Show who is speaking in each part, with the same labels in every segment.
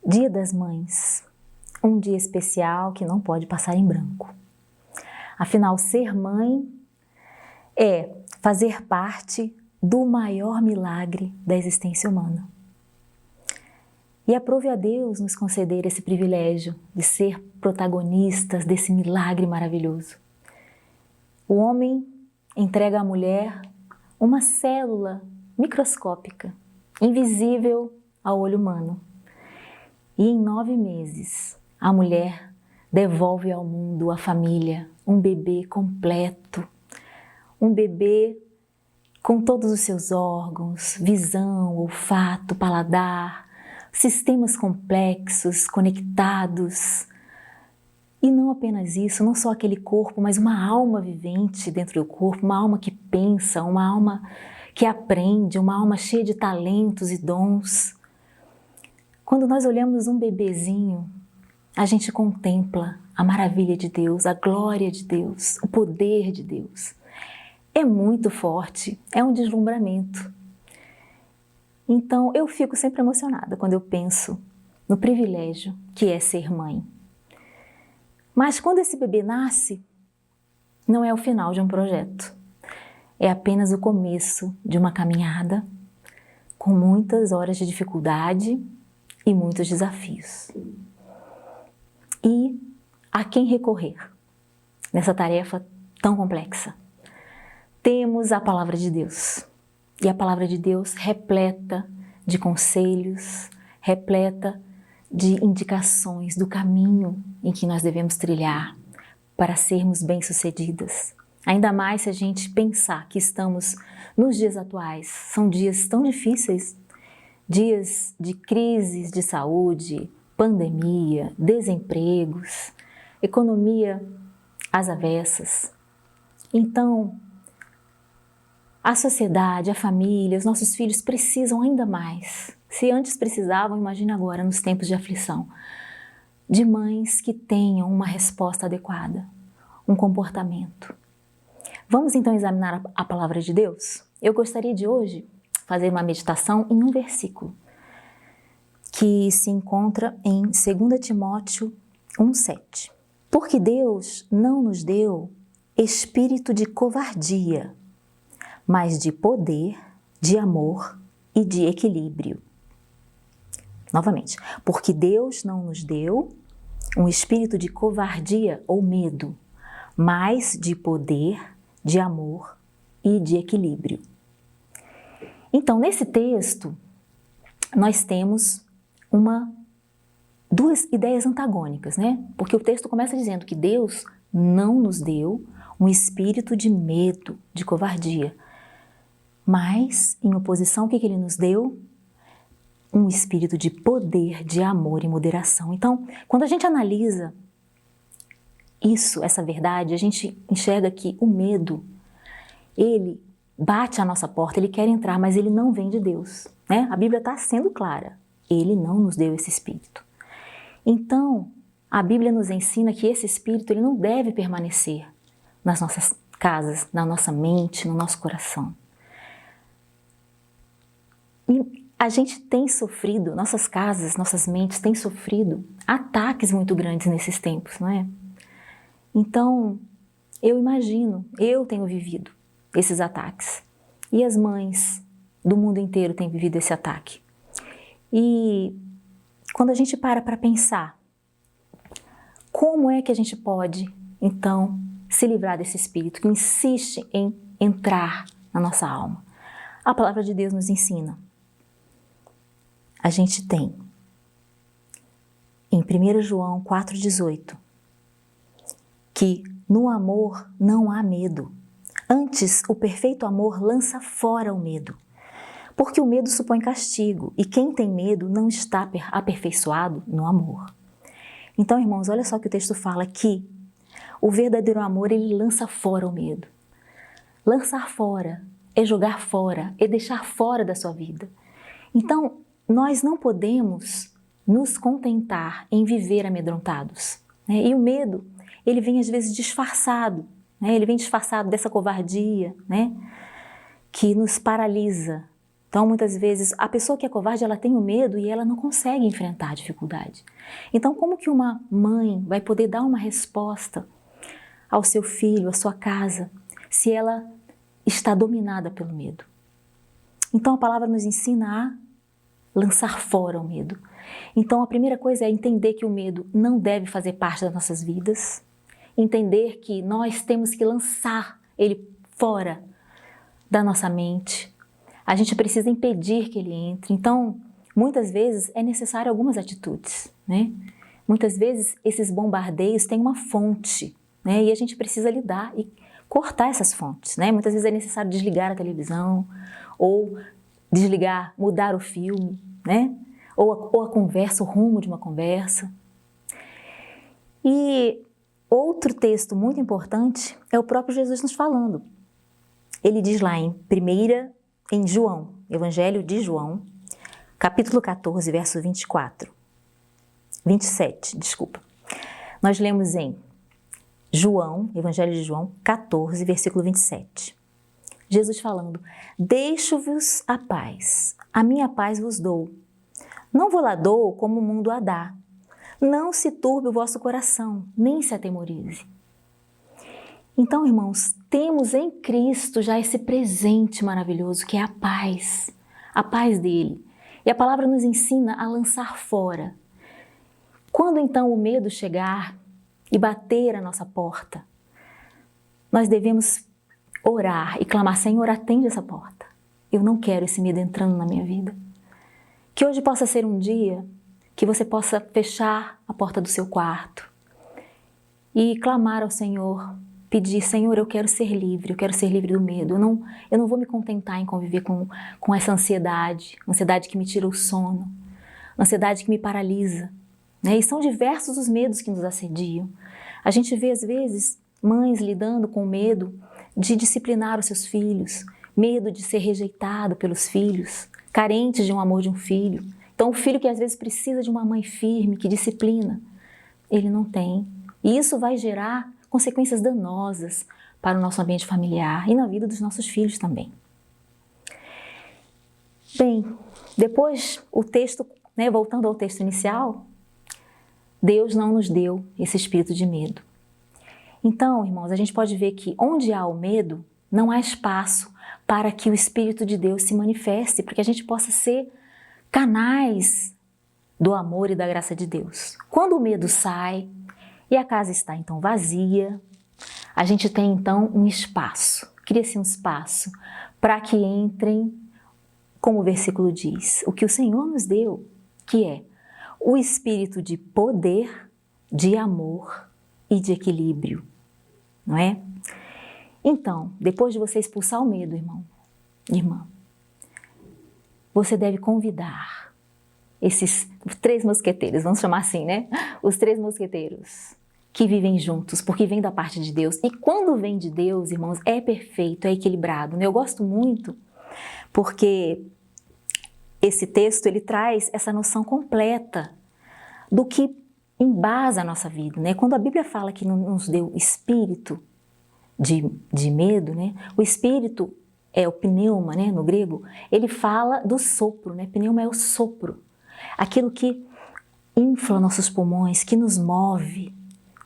Speaker 1: Dia das Mães, um dia especial que não pode passar em branco. Afinal, ser mãe é fazer parte do maior milagre da existência humana. E aprove a Deus nos conceder esse privilégio de ser protagonistas desse milagre maravilhoso. O homem entrega à mulher uma célula microscópica, invisível ao olho humano. E em 9 meses, a mulher devolve ao mundo, à família, um bebê completo, um bebê com todos os seus órgãos, visão, olfato, paladar, sistemas complexos, conectados. E não apenas isso, não só aquele corpo, mas uma alma vivente dentro do corpo, uma alma que pensa, uma alma que aprende, uma alma cheia de talentos e dons. Quando nós olhamos um bebezinho, a gente contempla a maravilha de Deus, a glória de Deus, o poder de Deus. É muito forte, é um deslumbramento. Então eu fico sempre emocionada quando eu penso no privilégio que é ser mãe. Mas quando esse bebê nasce, não é o final de um projeto. É apenas o começo de uma caminhada com muitas horas de dificuldade e muitos desafios. E a quem recorrer nessa tarefa tão complexa? Temos a Palavra de Deus. E a Palavra de Deus repleta de conselhos, repleta de indicações do caminho em que nós devemos trilhar para sermos bem-sucedidas. Ainda mais se a gente pensar que estamos nos dias atuais, são dias tão difíceis, dias de crises de saúde, pandemia, desempregos, economia às avessas. Então, a sociedade, a família, os nossos filhos precisam ainda mais. Se antes precisavam, imagine agora, nos tempos de aflição, de mães que tenham uma resposta adequada, um comportamento. Vamos então examinar a Palavra de Deus? Eu gostaria de hoje fazer uma meditação em um versículo que se encontra em 2 Timóteo 1,7. Porque Deus não nos deu espírito de covardia, mas de poder, de amor e de equilíbrio. Novamente, porque Deus não nos deu um espírito de covardia ou medo, mas de poder, de amor e de equilíbrio. Então, nesse texto, nós temos duas ideias antagônicas, né? Porque o texto começa dizendo que Deus não nos deu um espírito de medo, de covardia. Mas, em oposição, o que Ele nos deu? Um espírito de poder, de amor e moderação. Então, quando a gente analisa isso, essa verdade, a gente enxerga que o medo, ele bate à nossa porta, ele quer entrar, mas ele não vem de Deus, né? A Bíblia está sendo clara, Ele não nos deu esse espírito. Então, a Bíblia nos ensina que esse espírito ele não deve permanecer nas nossas casas, na nossa mente, no nosso coração. E a gente tem sofrido, nossas casas, nossas mentes têm sofrido ataques muito grandes nesses tempos, não é? Então, eu imagino, eu tenho vivido esses ataques. E as mães do mundo inteiro têm vivido esse ataque. E quando a gente para pensar, como é que a gente pode, então, se livrar desse espírito que insiste em entrar na nossa alma? A Palavra de Deus nos ensina. A gente tem, em 1 João 4,18, que no amor não há medo. Antes, o perfeito amor lança fora o medo. Porque o medo supõe castigo, e quem tem medo não está aperfeiçoado no amor. Então, irmãos, olha só que o texto fala que o verdadeiro amor, ele lança fora o medo. Lançar fora é jogar fora, é deixar fora da sua vida. Então, nós não podemos nos contentar em viver amedrontados, né? E o medo, ele vem às vezes disfarçado, né? Ele vem disfarçado dessa covardia, né? Que nos paralisa. Então, muitas vezes, a pessoa que é covarde, ela tem o medo e ela não consegue enfrentar a dificuldade. Então, como que uma mãe vai poder dar uma resposta ao seu filho, à sua casa, se ela está dominada pelo medo? Então, a palavra nos ensina a lançar fora o medo. Então, a primeira coisa é entender que o medo não deve fazer parte das nossas vidas, entender que nós temos que lançar ele fora da nossa mente. A gente precisa impedir que ele entre. Então, muitas vezes é necessário algumas atitudes, né? Muitas vezes esses bombardeios têm uma fonte, né? E a gente precisa lidar e cortar essas fontes, né? Muitas vezes é necessário desligar a televisão, ou desligar, mudar o filme, né? Ou a conversa, o rumo de uma conversa. E outro texto muito importante é o próprio Jesus nos falando. Ele diz lá em João, Evangelho de João, capítulo 14, verso 27. Nós lemos em João, Evangelho de João, 14, versículo 27. Jesus falando: deixo-vos a paz, a minha paz vos dou. Não vou lá dou como o mundo a dá. Não se turbe o vosso coração, nem se atemorize. Então, irmãos, temos em Cristo já esse presente maravilhoso que é a paz dele. E a palavra nos ensina a lançar fora. Quando então o medo chegar e bater a nossa porta, nós devemos orar e clamar: Senhor, atende essa porta. Eu não quero esse medo entrando na minha vida. Que hoje possa ser um dia que você possa fechar a porta do seu quarto e clamar ao Senhor, pedir: Senhor, eu quero ser livre do medo. Eu não vou me contentar em conviver com essa ansiedade que me tira o sono, ansiedade que me paralisa, né? E são diversos os medos que nos assediam. A gente vê às vezes mães lidando com medo de disciplinar os seus filhos, medo de ser rejeitado pelos filhos, carentes de um amor de um filho. Então o filho que às vezes precisa de uma mãe firme, que disciplina, ele não tem. E isso vai gerar consequências danosas para o nosso ambiente familiar e na vida dos nossos filhos também. Bem, depois o texto, né, voltando ao texto inicial, Deus não nos deu esse espírito de medo. Então, irmãos, a gente pode ver que onde há o medo, não há espaço para que o Espírito de Deus se manifeste, para que a gente possa ser canais do amor e da graça de Deus. Quando o medo sai e a casa está então vazia, a gente tem então um espaço, cria-se um espaço para que entrem, como o versículo diz, o que o Senhor nos deu, que é o espírito de poder, de amor e de equilíbrio, não é? Então, depois de você expulsar o medo, irmão, irmã, você deve convidar esses 3 mosqueteiros, vamos chamar assim, né? Os 3 mosqueteiros que vivem juntos, porque vem da parte de Deus. E quando vem de Deus, irmãos, é perfeito, é equilibrado, né? Eu gosto muito porque esse texto, ele traz essa noção completa do que embasa a nossa vida, né? Quando a Bíblia fala que não nos deu espírito de medo, né? O espírito é o pneuma, né? No grego, ele fala do sopro, né? Pneuma é o sopro, aquilo que infla nossos pulmões, que nos move.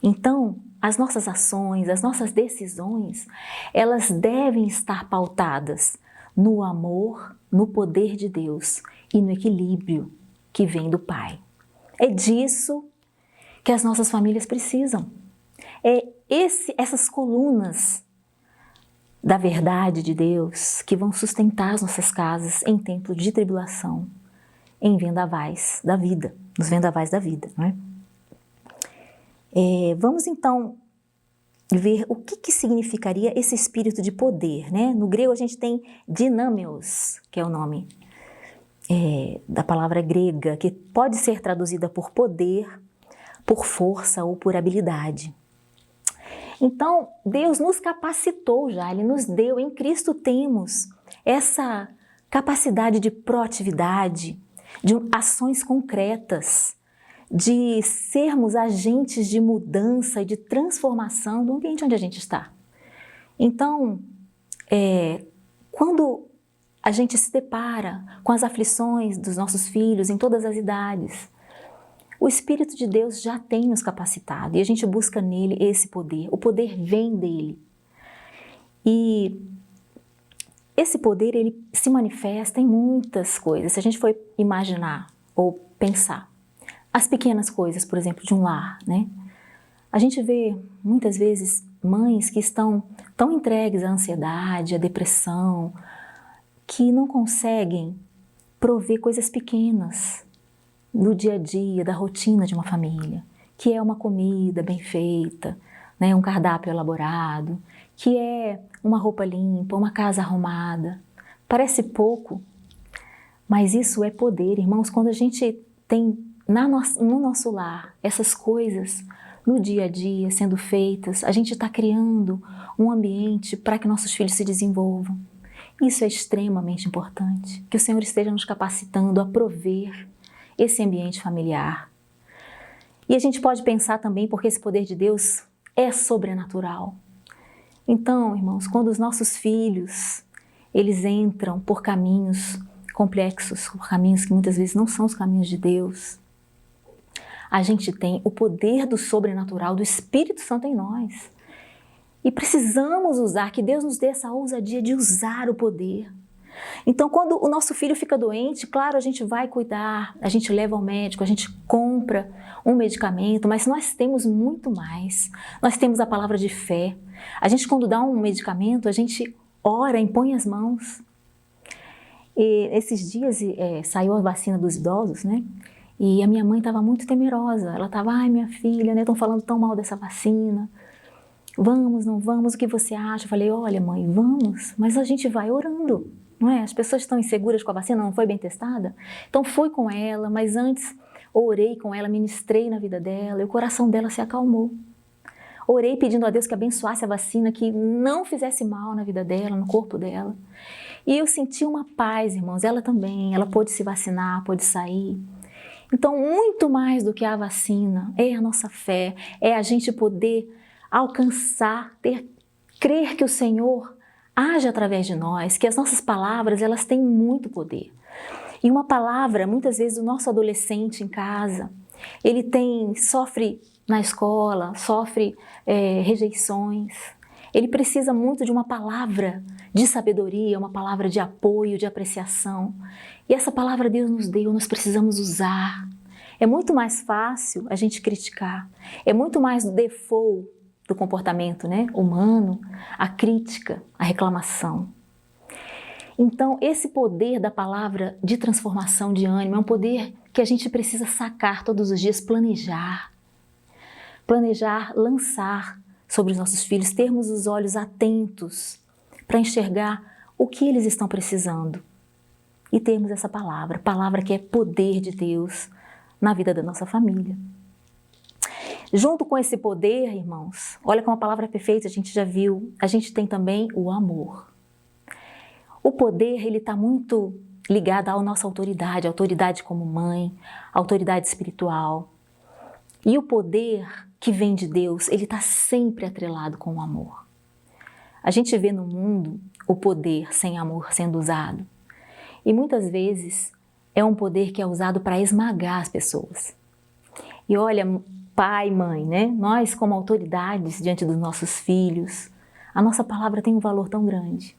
Speaker 1: Então, as nossas ações, as nossas decisões, elas devem estar pautadas no amor, no poder de Deus e no equilíbrio que vem do Pai. É disso que as nossas famílias precisam. É essas colunas da verdade de Deus que vão sustentar as nossas casas em tempos de tribulação, em vendavais da vida, nos vendavais da vida, não é? Vamos então ver o que significaria esse espírito de poder, né? No grego a gente tem dinâmeos, que é o nome da palavra grega, que pode ser traduzida por poder, por força ou por habilidade. Então, Deus nos capacitou já, Ele nos deu, em Cristo temos essa capacidade de proatividade, de ações concretas, de sermos agentes de mudança e de transformação do ambiente onde a gente está. Então, quando a gente se depara com as aflições dos nossos filhos em todas as idades. O Espírito de Deus já tem nos capacitado e a gente busca nele esse poder. O poder vem dele. E esse poder, ele se manifesta em muitas coisas. Se a gente for imaginar ou pensar as pequenas coisas, por exemplo, de um lar, né? A gente vê muitas vezes mães que estão tão entregues à ansiedade, à depressão, que não conseguem prover coisas pequenas do dia a dia, da rotina de uma família, que é uma comida bem feita, né, um cardápio elaborado, que é uma roupa limpa, uma casa arrumada. Parece pouco, mas isso é poder, irmãos. Quando a gente tem no nosso lar essas coisas no dia a dia sendo feitas, a gente está criando um ambiente para que nossos filhos se desenvolvam. Isso é extremamente importante, que o Senhor esteja nos capacitando a prover esse ambiente familiar. E a gente pode pensar também, porque esse poder de Deus é sobrenatural. Então, irmãos, quando os nossos filhos, eles entram por caminhos complexos, por caminhos que muitas vezes não são os caminhos de Deus, a gente tem o poder do sobrenatural, do Espírito Santo em nós. E precisamos usar, que Deus nos dê essa ousadia de usar o poder. Então, quando o nosso filho fica doente, claro, a gente vai cuidar, a gente leva ao médico, a gente compra um medicamento, mas nós temos muito mais. Nós temos a palavra de fé. A gente, quando dá um medicamento, a gente ora, impõe as mãos. E esses dias saiu a vacina dos idosos, né? E a minha mãe estava muito temerosa. Ela estava, ai, minha filha, né? Estão falando tão mal dessa vacina. Vamos, não vamos, o que você acha? Eu falei, olha, mãe, vamos, mas a gente vai orando, não é? As pessoas estão inseguras com a vacina, não foi bem testada? Então fui com ela, mas antes orei com ela, ministrei na vida dela e o coração dela se acalmou. Orei pedindo a Deus que abençoasse a vacina, que não fizesse mal na vida dela, no corpo dela. E eu senti uma paz, irmãos, ela também, ela pôde se vacinar, pôde sair. Então, muito mais do que a vacina, é a nossa fé, é a gente poder alcançar, crer que o Senhor age através de nós, que as nossas palavras, elas têm muito poder. E uma palavra, muitas vezes o nosso adolescente em casa, ele sofre na escola, sofre rejeições, ele precisa muito de uma palavra de sabedoria, uma palavra de apoio, de apreciação. E essa palavra Deus nos deu, nós precisamos usar. É muito mais fácil a gente criticar, é muito mais default do comportamento, né, humano, a crítica, a reclamação. Então, esse poder da palavra de transformação de ânimo é um poder que a gente precisa sacar todos os dias, planejar, lançar sobre os nossos filhos, termos os olhos atentos para enxergar o que eles estão precisando e termos essa palavra que é poder de Deus na vida da nossa família. Junto com esse poder, irmãos, olha como a palavra é perfeita, a gente já viu, a gente tem também o amor. O poder, ele está muito ligado à nossa autoridade, autoridade como mãe, autoridade espiritual. E o poder que vem de Deus, ele está sempre atrelado com o amor. A gente vê no mundo o poder sem amor sendo usado. E muitas vezes é um poder que é usado para esmagar as pessoas. E olha, pai, mãe, né? Nós como autoridades diante dos nossos filhos, a nossa palavra tem um valor tão grande.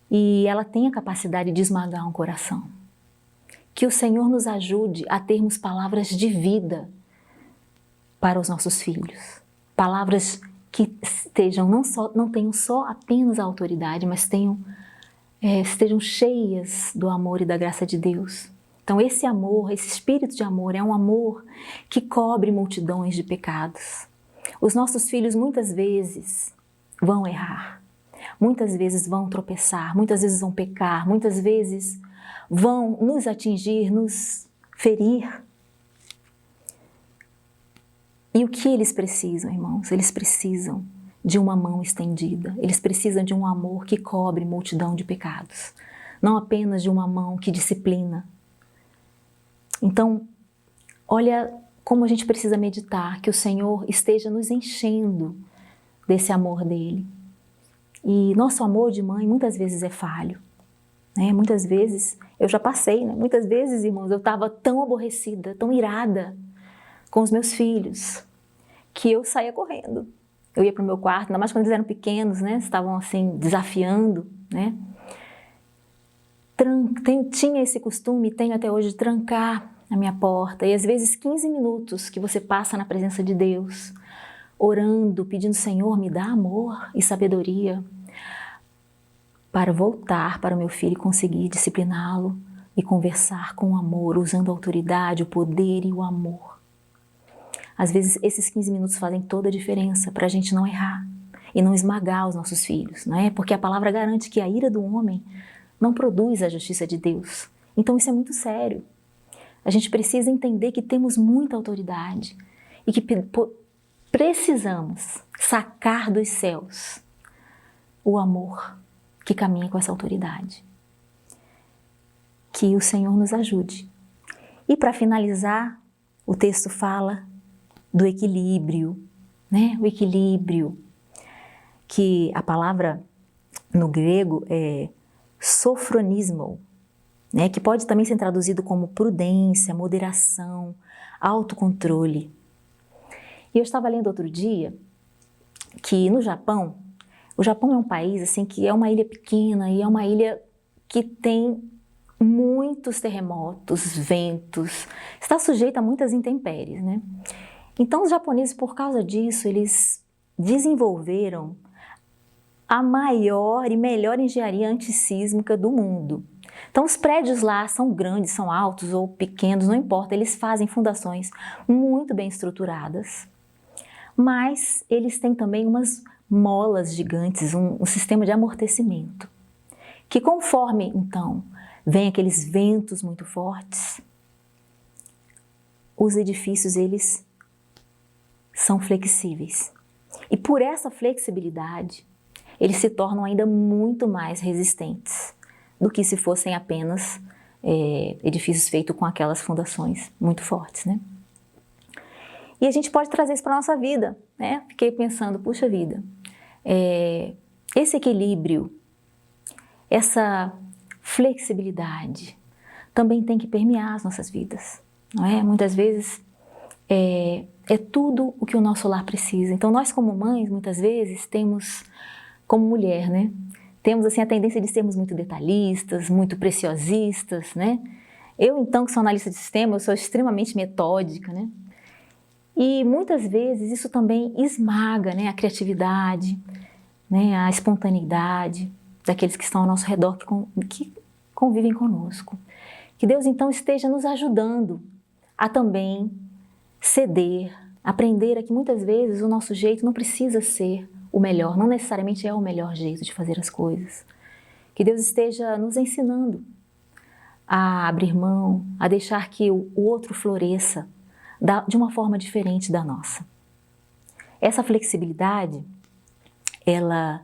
Speaker 1: E ela tem a capacidade de esmagar um coração. Que o Senhor nos ajude a termos palavras de vida para os nossos filhos. Palavras que não tenham só apenas a autoridade, mas estejam cheias do amor e da graça de Deus. Então esse amor, esse espírito de amor é um amor que cobre multidões de pecados. Os nossos filhos muitas vezes vão errar, muitas vezes vão tropeçar, muitas vezes vão pecar, muitas vezes vão nos atingir, nos ferir. E o que eles precisam, irmãos? Eles precisam de uma mão estendida, eles precisam de um amor que cobre multidão de pecados, não apenas de uma mão que disciplina. Então, olha como a gente precisa meditar, que o Senhor esteja nos enchendo desse amor dele. E nosso amor de mãe muitas vezes é falho. né? Muitas vezes, eu já passei, né? Muitas vezes, irmãos, eu estava tão aborrecida, tão irada com os meus filhos, que eu saía correndo. Eu ia para o meu quarto, ainda mais quando eles eram pequenos, né? Estavam assim, desafiando, né? Tinha esse costume, tenho até hoje, de trancar a minha porta. E às vezes 15 minutos que você passa na presença de Deus, orando, pedindo, Senhor, me dá amor e sabedoria para voltar para o meu filho e conseguir discipliná-lo e conversar com amor, usando a autoridade, o poder e o amor. Às vezes esses 15 minutos fazem toda a diferença para a gente não errar e não esmagar os nossos filhos, não é? Porque a palavra garante que a ira do homem não produz a justiça de Deus. Então isso é muito sério. A gente precisa entender que temos muita autoridade e que precisamos sacar dos céus o amor que caminha com essa autoridade. Que o Senhor nos ajude. E para finalizar, o texto fala do equilíbrio, né? O equilíbrio, que a palavra no grego é sofronismo, né? Que pode também ser traduzido como prudência, moderação, autocontrole. E eu estava lendo outro dia que no Japão, o Japão é um país assim que é uma ilha pequena e é uma ilha que tem muitos terremotos, ventos, está sujeita a muitas intempéries, né? Então os japoneses, por causa disso, eles desenvolveram a maior e melhor engenharia antissísmica do mundo. Então os prédios lá são grandes, são altos ou pequenos, não importa, eles fazem fundações muito bem estruturadas, mas eles têm também umas molas gigantes, um sistema de amortecimento, que conforme então vem aqueles ventos muito fortes, os edifícios eles são flexíveis. E por essa flexibilidade, eles se tornam ainda muito mais resistentes do que se fossem apenas edifícios feitos com aquelas fundações muito fortes, né? E a gente pode trazer isso para a nossa vida, né? Fiquei pensando, puxa vida, esse equilíbrio, essa flexibilidade também tem que permear as nossas vidas, não é? Muitas vezes é tudo o que o nosso lar precisa. Então nós como mães, muitas vezes, temos, como mulher, né? Temos assim a tendência de sermos muito detalhistas, muito preciosistas, né? Eu então, que sou analista de sistema, eu sou extremamente metódica, né? E muitas vezes isso também esmaga, né, a criatividade, né, a espontaneidade daqueles que estão ao nosso redor, que convivem conosco. Que Deus então esteja nos ajudando a também ceder, aprender a que muitas vezes o nosso jeito não precisa ser o melhor, não necessariamente é o melhor jeito de fazer as coisas. Que Deus esteja nos ensinando a abrir mão, a deixar que o outro floresça de uma forma diferente da nossa. Essa flexibilidade, ela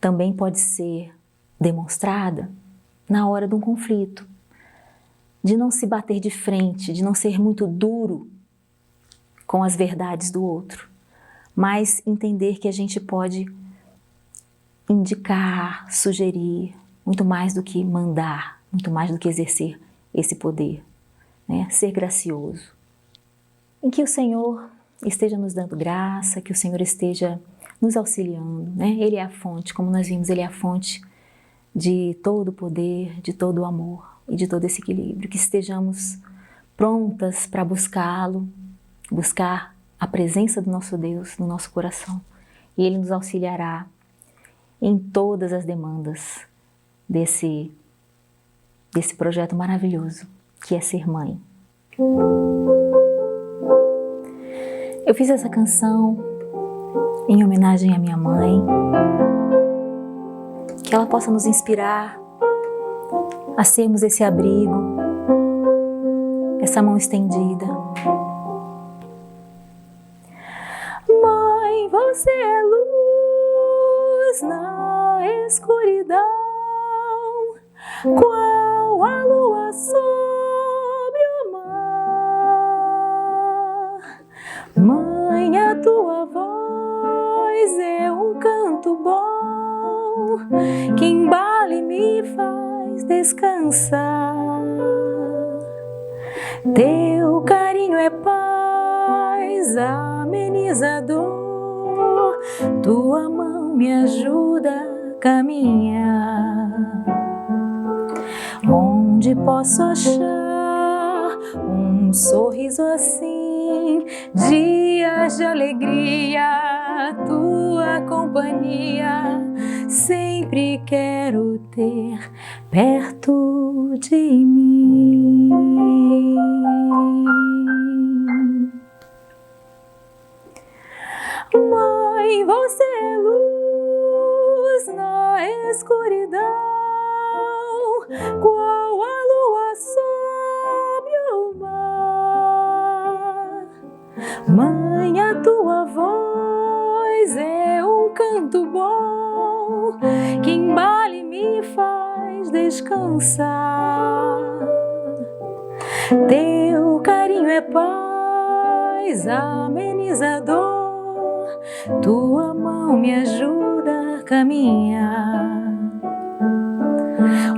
Speaker 1: também pode ser demonstrada na hora de um conflito, de não se bater de frente, de não ser muito duro com as verdades do outro, mas entender que a gente pode indicar, sugerir, muito mais do que mandar, muito mais do que exercer esse poder, né? Ser gracioso. Em que o Senhor esteja nos dando graça, que o Senhor esteja nos auxiliando, né? Ele é a fonte, como nós vimos, Ele é a fonte de todo o poder, de todo o amor e de todo esse equilíbrio. Que estejamos prontas para buscá-lo, buscar a presença do nosso Deus no nosso coração. E Ele nos auxiliará em todas as demandas desse projeto maravilhoso que é ser mãe. Eu fiz essa canção em homenagem à minha mãe, que ela possa nos inspirar a sermos esse abrigo, essa mão estendida. Mãe, você é luz na escuridão, qual a lua sobre o mar. Mãe, a tua voz é um canto bom que embala e me faz faz descansar. Teu carinho é paz, ameniza a dor. Tua mão me ajuda a caminhar. Onde posso achar um sorriso assim? Dias de alegria, tua companhia, sempre quero ter perto de mim. Mãe, você é luz na escuridão, qual a lua sob o mar. Mãe, a tua voz é um canto bom que embala e me faz descansar. Teu carinho é paz, ameniza a dor. Tua mão me ajuda a caminhar.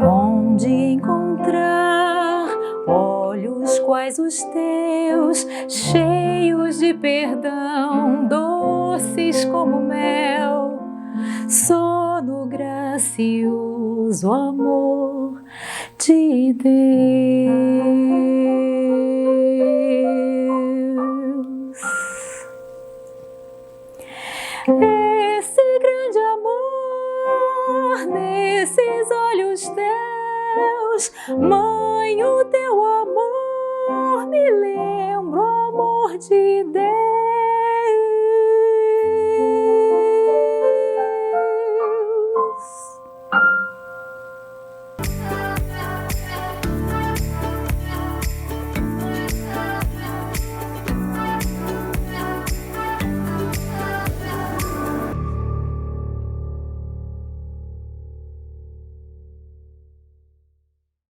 Speaker 1: Onde encontrar olhos quais os teus, cheios de perdão, doces como mel, sono gracioso, amor de Deus. Esse grande amor nesses olhos teus, Mãe, o teu amor me lembra o amor de Deus.